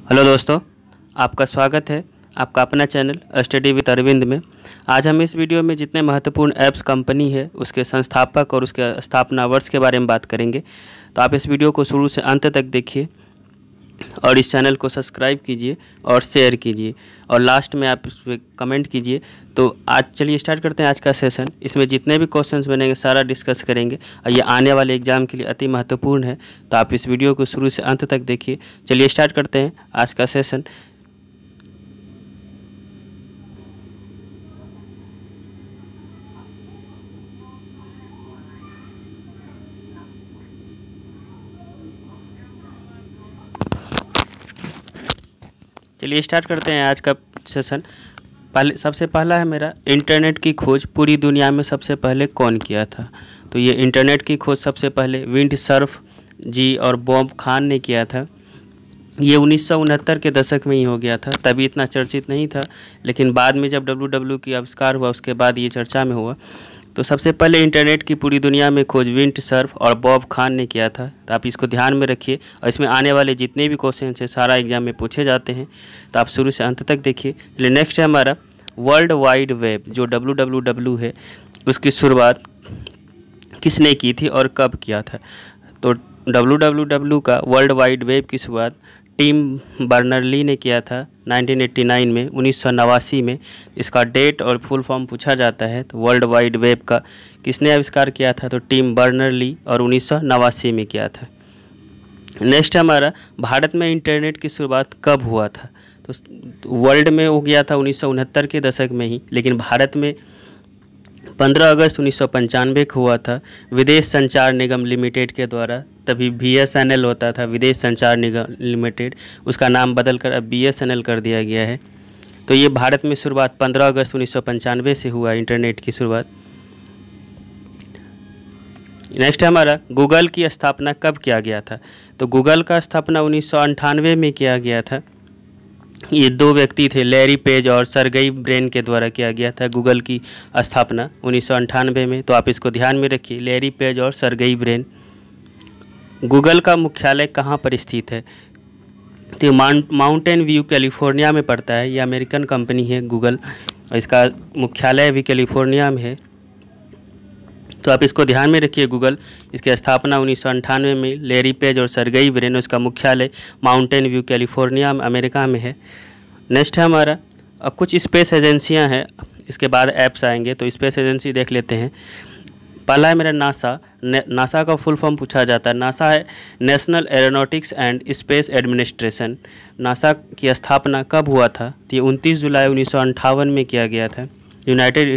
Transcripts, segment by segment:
Hello दोस्तों, आपका स्वागत है आपका अपना चैनल स्टडी विद अरविंद में। आज हम इस वीडियो में जितने महत्वपूर्ण ऐप्स कंपनी है उसके संस्थापक और उसके स्थापना वर्ष के बारे में बात करेंगे। तो आप इस वीडियो को शुरू से अंत तक देखिए और इस चैनल को सब्सक्राइब कीजिए और शेयर कीजिए और लास्ट में आप इस पर कमेंट कीजिए। तो आज चलिए स्टार्ट करते हैं आज का सेशन। इसमें जितने भी क्वेश्चंस बनेंगे सारा डिस्कस करेंगे और ये आने वाले एग्जाम के लिए अति महत्वपूर्ण है। तो आप इस वीडियो को शुरू से अंत तक देखिए। चलिए स्टार्ट करते हैं आज का सेशन। चलिए स्टार्ट करते हैं आज का सेशन। सबसे पहला है मेरा, इंटरनेट की खोज पूरी दुनिया में सबसे पहले कौन किया था। तो ये इंटरनेट की खोज सबसे पहले विंडसर्फ जी और बॉब खान ने किया था। ये 1969 के दशक में ही हो गया था, तभी इतना चर्चित नहीं था, लेकिन बाद में जब WW की आविष्कार हुआ उसके बाद ये चर्चा में हुआ। तो सबसे पहले इंटरनेट की पूरी दुनिया में खोज विंडसर्फ और बॉब खान ने किया था। तो आप इसको ध्यान में रखिए और इसमें आने वाले जितने भी क्वेश्चन हैं सारा एग्जाम में पूछे जाते हैं, तो आप शुरू से अंत तक देखिए। चलिए नेक्स्ट है हमारा वर्ल्ड वाइड वेब, जो WWW है उसकी शुरुआत किसने की थी और कब किया था। तो WWW का वर्ल्ड वाइड वेब की शुरुआत टिम बर्नर्ली ने किया था 1989 में, 1989 में। इसका डेट और फुल फॉर्म पूछा जाता है तो वर्ल्ड वाइड वेब का किसने आविष्कार किया था, तो टिम बर्नर्ली और 1989 में किया था। नेक्स्ट हमारा, भारत में इंटरनेट की शुरुआत कब हुआ था। तो वर्ल्ड में हो गया था 1969 के दशक में ही, लेकिन भारत में 15 अगस्त 1995 को हुआ था विदेश संचार निगम लिमिटेड के द्वारा। तभी BSNL होता था, विदेश संचार निगम लिमिटेड, उसका नाम बदलकर अब BSNL कर दिया गया है। तो ये भारत में शुरुआत 15 अगस्त 1995 से हुआ इंटरनेट की शुरुआत। नेक्स्ट हमारा, गूगल की स्थापना कब किया गया था। तो गूगल का स्थापना 1998 में किया गया था। ये दो व्यक्ति थे, लैरी पेज और सर्गेई ब्रिन के द्वारा किया गया था गूगल की स्थापना 1998 में। तो आप इसको ध्यान में रखिए, लैरी पेज और सर्गेई ब्रिन। गूगल का मुख्यालय कहाँ पर स्थित है। तो माउंटेन व्यू कैलिफोर्निया में पड़ता है। ये अमेरिकन कंपनी है गूगल और इसका मुख्यालय भी कैलिफोर्निया में है। तो आप इसको ध्यान में रखिए। गूगल, इसकी स्थापना 1998 में लैरी पेज और सर्गेई ब्रिन, उसका मुख्यालय माउंटेन व्यू कैलिफोर्निया में अमेरिका में है। नेक्स्ट है हमारा, अब कुछ स्पेस एजेंसियां हैं, इसके बाद ऐप्स आएंगे। तो स्पेस एजेंसी देख लेते हैं। पहला है मेरा नासा। नासा का फुल फॉर्म पूछा जाता है। नासा है national aeronautics and space administration. NASA की स्थापना कब हुआ था, तो ये 29 जुलाई 1958 में किया गया था। यूनाइटेड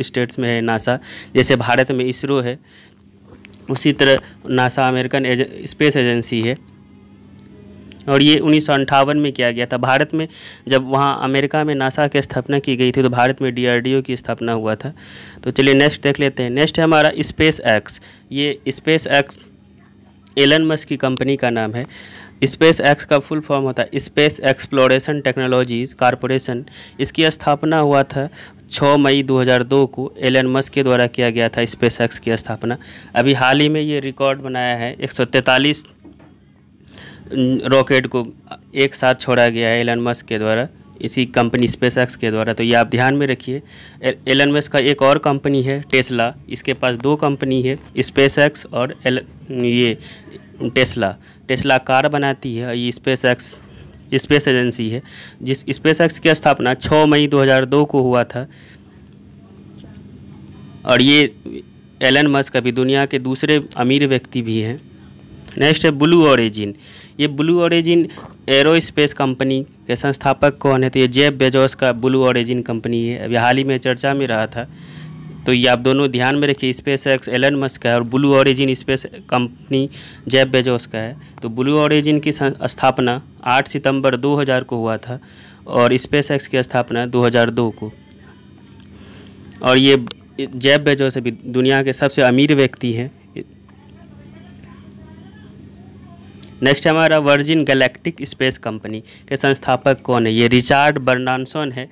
स्टेट्स में है नासा। जैसे भारत में इसरो है, उसी तरह नासा अमेरिकन स्पेस एजेंसी है और ये 1958 में किया गया था। भारत में जब वहाँ अमेरिका में नासा की स्थापना की गई थी तो भारत में DRDO की स्थापना हुआ था। तो चलिए नेक्स्ट देख लेते हैं। नेक्स्ट है हमारा स्पेस एक्स। ये स्पेस एक्स एलन मस्क की कंपनी का नाम है। स्पेस एक्स का फुल फॉर्म होता है स्पेस एक्सप्लोरेशन टेक्नोलॉजीज़ कॉरपोरेशन। इसकी स्थापना हुआ था 6 मई 2002 को एलन मस्क के द्वारा किया गया था स्पेस एक्स की स्थापना। अभी हाल ही में ये रिकॉर्ड बनाया है, 143 रॉकेट को एक साथ छोड़ा गया है एलन मस्क के द्वारा, इसी कंपनी स्पेस एक्स के द्वारा। तो ये आप ध्यान में रखिए। एलन मस्क का एक और कंपनी है टेस्ला, इसके पास दो कंपनी है, स्पेस एक्स और ये टेस्ला कार बनाती है। ये स्पेस एक्स स्पेस एजेंसी है, जिस स्पेस एक्स की स्थापना 6 मई 2002 को हुआ था। और ये एलन मस्क अभी दुनिया के दूसरे अमीर व्यक्ति भी हैं। नेक्स्ट है ब्लू ओरिजिन। ये ब्लू ओरिजिन एरोस्पेस कंपनी के संस्थापक कौन है, तो ये जेफ बेजोस का ब्लू ओरिजिन कंपनी है, अभी हाल ही में चर्चा में रहा था। तो ये आप दोनों ध्यान में रखिए, स्पेस एक्स एलन मस्क का है और blue origin space company Jeff Bezos का है। तो ब्लू ओरिजिन की स्थापना 8 सितंबर 2000 को हुआ था और स्पेस एक्स की स्थापना 2002 को। और ये जेफ बेजोस अभी दुनिया के सबसे अमीर व्यक्ति हैं। नेक्स्ट हमारा वर्जिन गैलेक्टिक स्पेस कंपनी के संस्थापक कौन है, ये रिचार्ड बर्नानसन है।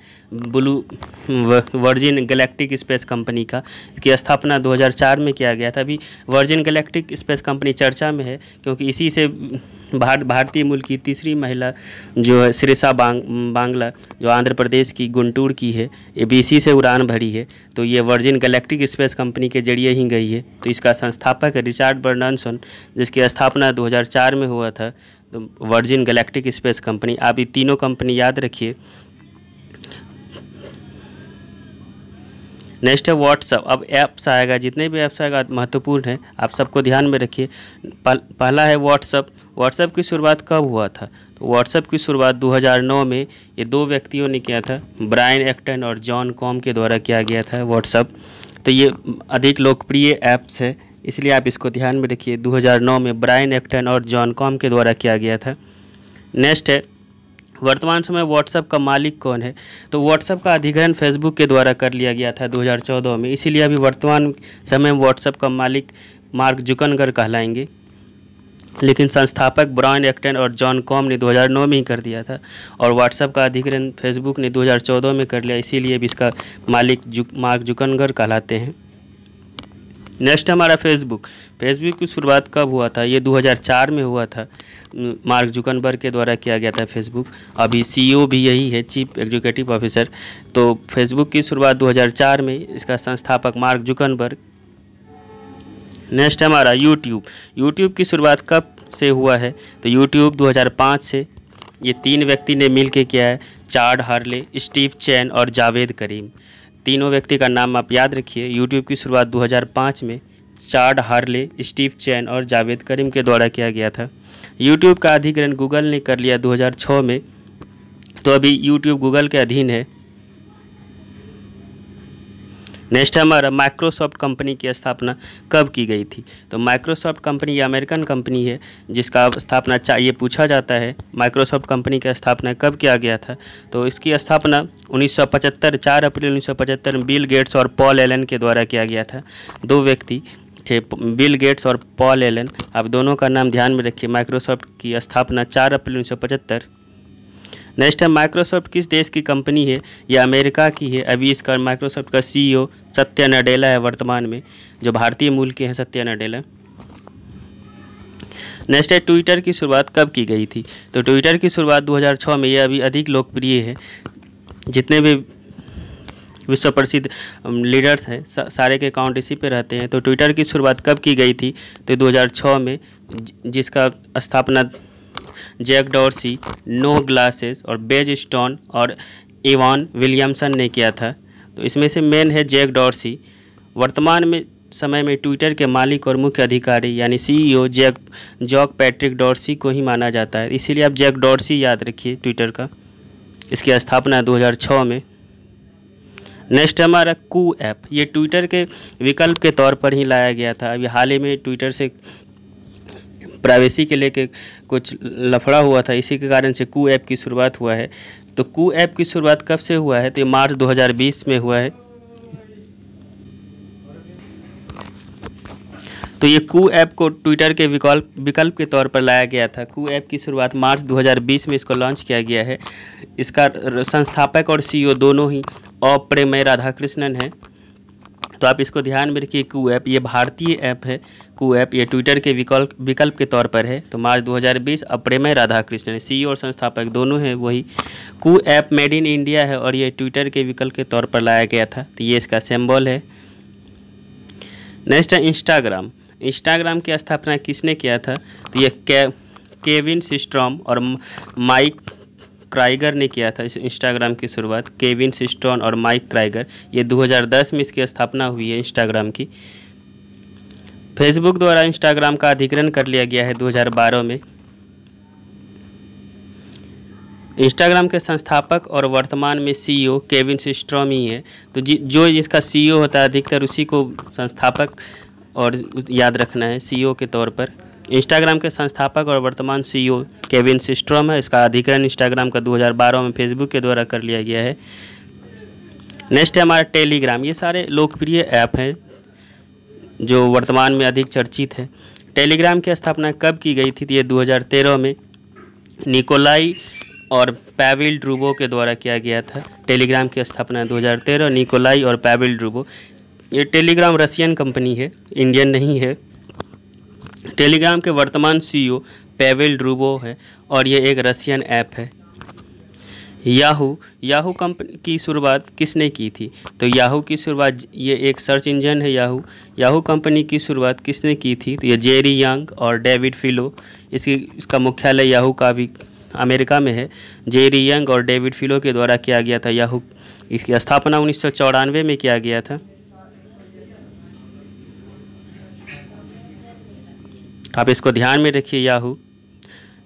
वर्जिन गैलेक्टिक स्पेस कंपनी का की स्थापना 2004 में किया गया था। अभी वर्जिन गैलेक्टिक स्पेस कंपनी चर्चा में है क्योंकि इसी से भारतीय मूल की तीसरी महिला जो है श्रीषा बांगला, जो आंध्र प्रदेश की गुंटूर की है, एबीसी से उड़ान भरी है। तो ये वर्जिन गैलेक्टिक स्पेस कंपनी के जरिए ही गई है। तो इसका संस्थापक है रिचर्ड ब्रांसन, जिसकी स्थापना 2004 में हुआ था। तो वर्जिन गैलेक्टिक स्पेस कंपनी, आप ये तीनों कंपनी याद रखिए। नेक्स्ट है व्हाट्सअप। अब ऐप्स आएगा, जितने भी ऐप्स आएगा महत्वपूर्ण है, आप सबको ध्यान में रखिए। पहला है व्हाट्सअप। व्हाट्सअप की शुरुआत कब हुआ था? तो व्हाट्सअप की शुरुआत 2009 में ये दो व्यक्तियों ने किया था, ब्रायन एक्टन और जॉन कॉम के द्वारा किया गया था व्हाट्सअप। तो ये अधिक लोकप्रिय ऐप्स है, इसलिए आप इसको ध्यान में रखिए। 2009 में ब्रायन एक्टन और जॉन कॉम के द्वारा किया गया था। नेक्स्ट है वर्तमान समय व्हाट्सएप का मालिक कौन है? तो व्हाट्सएप का अधिग्रहण फेसबुक के द्वारा कर लिया गया था 2014 में, इसीलिए अभी वर्तमान समय में व्हाट्सएप का मालिक मार्क जुकरबर्ग कहलाएंगे। लेकिन संस्थापक ब्रायन एक्टन और जॉन कॉम ने 2009 में ही कर दिया था, और व्हाट्सएप का अधिग्रहण फेसबुक ने 2014 में कर लिया, इसीलिए भी इसका मालिक मार्क जुकरबर्ग कहलाते हैं। नेक्स्ट हमारा फेसबुक की शुरुआत कब हुआ था? ये 2004 में हुआ था, मार्क जुकरबर्ग के द्वारा किया गया था फेसबुक। अभी सीईओ भी यही है, चीफ एग्जीक्यूटिव ऑफिसर। तो फेसबुक की शुरुआत 2004 में, इसका संस्थापक मार्क जुकरबर्ग। नेक्स्ट हमारा यूट्यूब की शुरुआत कब से हुआ है? तो यूट्यूब 2005 से ये तीन व्यक्ति ने मिल के किया है, चार्ड हर्ले, स्टीव चैन और जावेद करीम। तीनों व्यक्ति का नाम आप याद रखिए। यूट्यूब की शुरुआत 2005 में चार्ड हर्ले, स्टीव चैन और जावेद करीम के द्वारा किया गया था। यूट्यूब का अधिग्रहण गूगल ने कर लिया 2006 में, तो अभी यूट्यूब गूगल के अधीन है। नेक्स्ट हमारा माइक्रोसॉफ्ट कंपनी की स्थापना कब की गई थी? तो माइक्रोसॉफ्ट कंपनी ये अमेरिकन कंपनी है, जिसका स्थापना ये पूछा जाता है माइक्रोसॉफ्ट कंपनी की स्थापना कब किया गया था? तो इसकी स्थापना 1975 4 अप्रैल 1975 में बिल गेट्स और पॉल एलन के द्वारा किया गया था। दो व्यक्ति थे, बिल गेट्स और पॉल एलन। आप दोनों का नाम ध्यान में रखिए। माइक्रोसॉफ्ट की स्थापना 4 अप्रैल 1975। नेक्स्ट है माइक्रोसॉफ्ट किस देश की कंपनी है? यह अमेरिका की है। अभी इसका माइक्रोसॉफ्ट का सीईओ सत्या नडेला है वर्तमान में, जो भारतीय मूल के हैं सत्या नडेला। नेक्स्ट है ट्विटर की शुरुआत कब की गई थी? तो ट्विटर की शुरुआत 2006 में, यह अभी अधिक लोकप्रिय है। जितने भी विश्व प्रसिद्ध लीडर्स हैं सारे के अकाउंट इसी पे रहते हैं। तो ट्विटर की शुरुआत कब की गई थी? तो 2006 में, जिसका स्थापना जैक डॉर्सी, नो ग्लासेस और बेज स्टोन और इवान विलियमसन ने किया था। तो इसमें से मेन है जैक डॉर्सी। वर्तमान में समय में ट्विटर के मालिक और मुख्य अधिकारी यानी सीईओ जैक पैट्रिक डॉर्सी को ही माना जाता है, इसीलिए आप जैक डॉर्सी याद रखिए ट्विटर का। इसकी स्थापना 2006 में। नेक्स्ट हमारा कू ऐप। ये ट्विटर के विकल्प के तौर पर ही लाया गया था। अभी हाल ही में ट्विटर से प्राइवेसी के लेके कुछ लफड़ा हुआ था, इसी के कारण से कू ऐप की शुरुआत हुआ है। तो कू ऐप की शुरुआत कब से हुआ है? तो ये मार्च 2020 में हुआ है। तो ये कू ऐप को ट्विटर के विकल्प के तौर पर लाया गया था। कू ऐप की शुरुआत मार्च 2020 में इसको लॉन्च किया गया है। इसका संस्थापक और सीईओ दोनों ही अप्रमेय राधाकृष्णन है। तो आप इसको ध्यान में रखिए। कू ऐप ये भारतीय ऐप है। कू ऐप ये ट्विटर के विकल्प के तौर पर है। तो मार्च 2020 अप्रमेय राधाकृष्णन, सीईओ और संस्थापक दोनों हैं वही। कू ऐप मेड इन इंडिया है और ये ट्विटर के विकल्प के तौर पर लाया गया था। तो ये इसका सिंबल है। नेक्स्ट है इंस्टाग्राम की स्थापना किसने किया था? तो ये केविन सिस्ट्रॉम और माइक क्राइगर ने किया था। इस इंस्टाग्राम की शुरुआत केविन सिस्ट्रॉम और माइक क्राइगर, ये 2010 में इसकी स्थापना हुई है इंस्टाग्राम की। फेसबुक द्वारा इंस्टाग्राम का अधिग्रहण कर लिया गया है 2012 में। इंस्टाग्राम के संस्थापक और वर्तमान में सीईओ केविन सिस्ट्रॉम ही है। तो जो इसका सीईओ होता है अधिकतर उसी को संस्थापक और याद रखना है सीईओ के तौर पर। इंस्टाग्राम के संस्थापक और वर्तमान सीईओ केविन सिस्ट्रॉम है। इसका अधिग्रहण इंस्टाग्राम का 2012 में फेसबुक के द्वारा कर लिया गया है। नेक्स्ट है हमारा टेलीग्राम। ये सारे लोकप्रिय ऐप हैं जो वर्तमान में अधिक चर्चित है। टेलीग्राम की स्थापना कब की गई थी? ये 2013 में निकोलाई और पैवेल ड्रूबो के द्वारा किया गया था। टेलीग्राम की स्थापना 2013 निकोलाई और पैवेल ड्रूबो। ये टेलीग्राम रशियन कंपनी है, इंडियन नहीं है। टेलीग्राम के वर्तमान सीईओ पेवेल ड्रूबो है और ये एक रशियन ऐप है। याहू कंपनी की शुरुआत किसने की थी? तो याहू की शुरुआत, ये एक सर्च इंजन है याहू कंपनी की शुरुआत किसने की थी? तो ये जेरी यंग और डेविड फिलो। इसका मुख्यालय याहू का भी अमेरिका में है। जेरी यंग और डेविड फिलो के द्वारा किया गया था याहू। इसकी स्थापना 1994 में किया गया था। आप इसको ध्यान में रखिए याहू।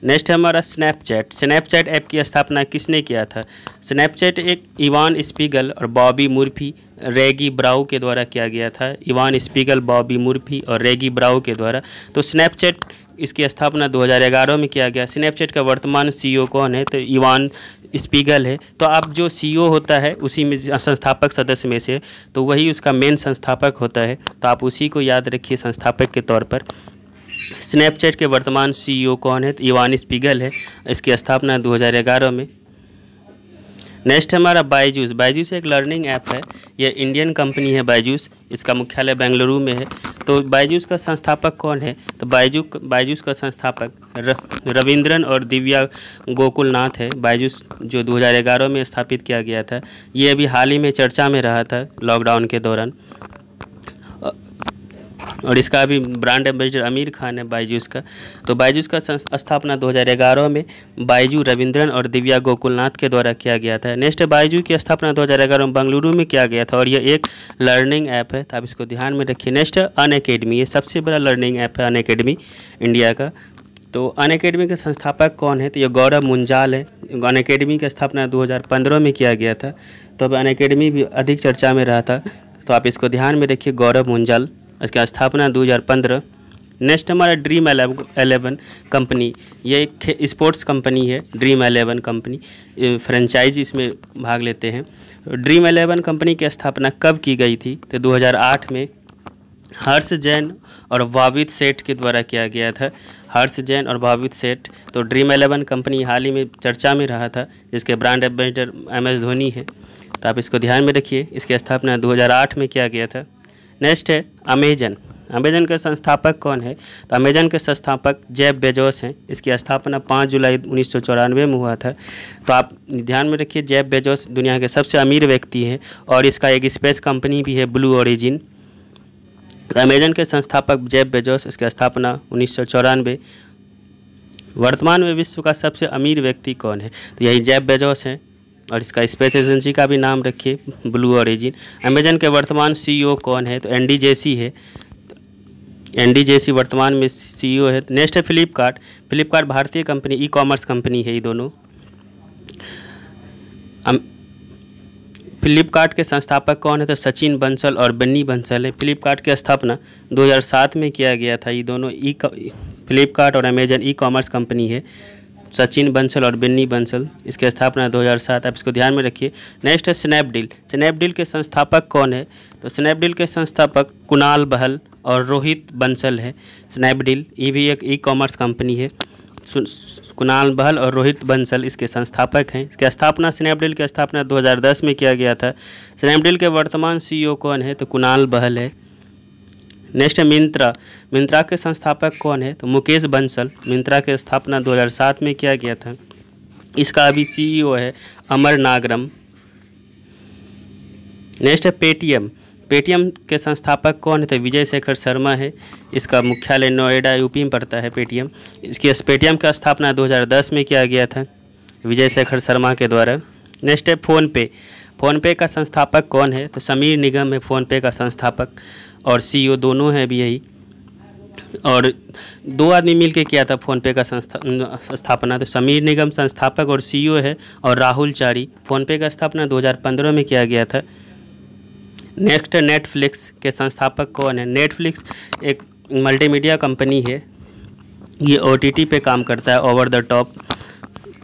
नेक्स्ट है हमारा स्नैपचैट ऐप की स्थापना किसने किया था? स्नैपचैट एक इवान स्पीगल और बॉबी मुर्फी, रेगी ब्राउ के द्वारा किया गया था। इवान स्पीगल, बॉबी मुर्फी और रेगी ब्राउ के द्वारा। तो स्नैपचैट इसकी स्थापना 2011 में किया गया। स्नैपचैट का वर्तमान सीईओ कौन है? तो इवान स्पीगल है। तो अब जो सीईओ होता है उसी में संस्थापक सदस्य में से, तो वही उसका मेन संस्थापक होता है। तो आप उसी को याद रखिए संस्थापक के तौर पर। स्नैपचैट के वर्तमान सीईओ कौन है? तो इवान स्पीगल है। इसकी स्थापना 2011 में। नेक्स्ट हमारा बायजूस एक लर्निंग ऐप है। यह इंडियन कंपनी है बायजूस। इसका मुख्यालय बेंगलुरु में है। तो बायजूस का संस्थापक कौन है? तो बायजूस का संस्थापक रविंद्रन और दिव्या गोकुलनाथ है। बायजूस जो 2011 में स्थापित किया गया था, ये अभी हाल ही में चर्चा में रहा था लॉकडाउन के दौरान। और इसका अभी ब्रांड एम्बेसडर आमिर खान है बायजूस का। तो बायजूस का स्थापना 2011 में बायजू रविंद्रन और दिव्या गोकुलनाथ के द्वारा किया गया था। नेक्स्ट बायजू की स्थापना 2011 में बेंगलुरु में किया गया था और यह एक लर्निंग ऐप है। तो आप इसको ध्यान में रखिए। नेक्स्ट अनअकैडमी, ये सबसे बड़ा लर्निंग ऐप है अनअकैडमी इंडिया का। तो अनअकैडमी के संस्थापक कौन है? तो ये गौरव मुंजाल है। अनअकैडमी की स्थापना 2015 में किया गया था। तो अब अनअकैडमी भी अधिक चर्चा में रहा था। तो आप इसको ध्यान में रखिए, गौरव मुंजाल। इसकी स्थापना 2015। नेक्स्ट हमारा ड्रीम 11 कंपनी, ये एक स्पोर्ट्स कंपनी है। ड्रीम 11 कंपनी फ्रेंचाइज इसमें भाग लेते हैं। ड्रीम 11 कंपनी की स्थापना कब की गई थी? तो 2008 में हर्ष जैन और भावित सेठ के द्वारा किया गया था। हर्ष जैन और भावित सेठ। तो ड्रीम 11 कंपनी हाल ही में चर्चा में रहा था, जिसके ब्रांड एम्बेसडर MS धोनी है। तो आप इसको ध्यान में रखिए। इसकी स्थापना 2008 में किया गया था। नेक्स्ट है अमेजन के संस्थापक कौन है? तो अमेजन के संस्थापक जेफ बेजोस हैं। इसकी स्थापना 5 जुलाई 1994 में हुआ था। तो आप ध्यान में रखिए, जेफ बेजोस दुनिया के सबसे अमीर व्यक्ति हैं और इसका एक स्पेस कंपनी भी है, ब्लू ओरिजिन। तो अमेजन के संस्थापक जेफ बेजोस, इसकी स्थापना 1994। वर्तमान में विश्व का सबसे अमीर व्यक्ति कौन है? तो यही जेफ बेजोस हैं और इसका स्पेस एजेंसी का भी नाम रखिए, ब्लू ओरिजिन। अमेजन के वर्तमान सीईओ कौन है? तो एंडी जेसी है। एंडी जेसी वर्तमान में सीईओ है। नेक्स्ट है फ्लिपकार्ट भारतीय कंपनी, ई कॉमर्स कंपनी है ये दोनों। फ्लिपकार्ट के संस्थापक कौन है? तो सचिन बंसल और बन्नी बंसल है। फ्लिपकार्ट की स्थापना 2007 में किया गया था। ये दोनों फ्लिपकार्ट और अमेजन ई कॉमर्स कंपनी है। सचिन बंसल और बिन्नी बंसल, इसकी स्थापना 2007। आप इसको ध्यान में रखिए। नेक्स्ट है स्नैपडील के संस्थापक कौन है? तो स्नैपडील के संस्थापक कुणाल बहल और रोहित बंसल है। स्नैपडील ये भी एक ई कॉमर्स कंपनी है। कुणाल बहल और रोहित बंसल इसके संस्थापक हैं। इसकी स्थापना स्नैपडील की स्थापना 2010 में किया गया था। स्नैपडील के वर्तमान सीईओ कौन है? तो कुणाल बहल है। नेक्स्ट है मिंत्रा के संस्थापक कौन है? तो मुकेश बंसल। मिंत्रा की स्थापना 2007 में किया गया था। इसका अभी सीईओ है अमर नागरम। नेक्स्ट है पेटीएम के संस्थापक कौन है? तो विजय शेखर शर्मा है। इसका मुख्यालय नोएडा यूपी में पड़ता है पेटीएम। इसकी पेटीएम का स्थापना 2010 में किया गया था विजय शेखर शर्मा के द्वारा। नेक्स्ट है फ़ोनपे का संस्थापक कौन है? तो समीर निगम है फ़ोनपे का संस्थापक और सीईओ दोनों हैं भी यही। और 2 आदमी मिलके किया था फ़ोनपे का स्थापना। तो समीर निगम संस्थापक और सीईओ है और राहुल चारी। फ़ोनपे का स्थापना 2015 में किया गया था। नेक्स्ट नेटफ्लिक्स के संस्थापक कौन है? नेटफ्लिक्स एक मल्टीमीडिया कंपनी है। ये OTT पे काम करता है, over the top.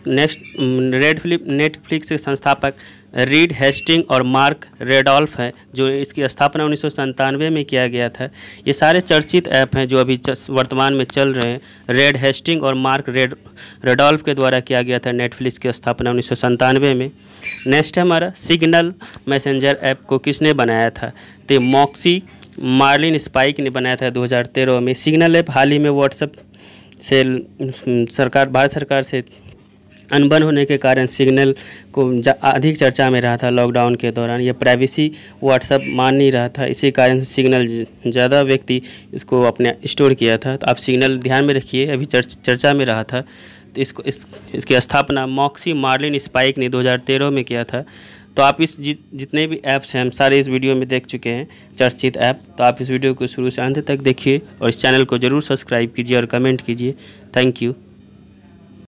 Next Netflix के संस्थापक रीड हेस्टिंग और मार्क रेडॉल्फ है, जो इसकी स्थापना 1997 में किया गया था। ये सारे चर्चित ऐप हैं जो अभी वर्तमान में चल रहे हैं। रीड हेस्टिंग और मार्क रेडॉल्फ के द्वारा किया गया था नेटफ्लिक्स की स्थापना 1997 में। नेक्स्ट है हमारा सिग्नल मैसेंजर ऐप को किसने बनाया था? तो मॉक्सी मार्लिन स्पाइक ने बनाया था 2013 में। सिग्नल ऐप हाल ही में व्हाट्सएप सरकार, भारत सरकार से अनबन होने के कारण सिग्नल को अधिक चर्चा में रहा था लॉकडाउन के दौरान। यह प्राइवेसी व्हाट्सएप मान नहीं रहा था, इसी कारण सिग्नल ज़्यादा व्यक्ति इसको अपने स्टोर किया था। तो आप सिग्नल ध्यान में रखिए, अभी चर्चा में रहा था। तो इसकी स्थापना मॉक्सी मार्लिन स्पाइक ने 2013 में किया था। तो आप इस जितने भी ऐप्स हैं हम सारे इस वीडियो में देख चुके हैं, चर्चित ऐप। तो आप इस वीडियो को शुरू से अंत तक देखिए और इस चैनल को ज़रूर सब्सक्राइब कीजिए और कमेंट कीजिए। Thank you.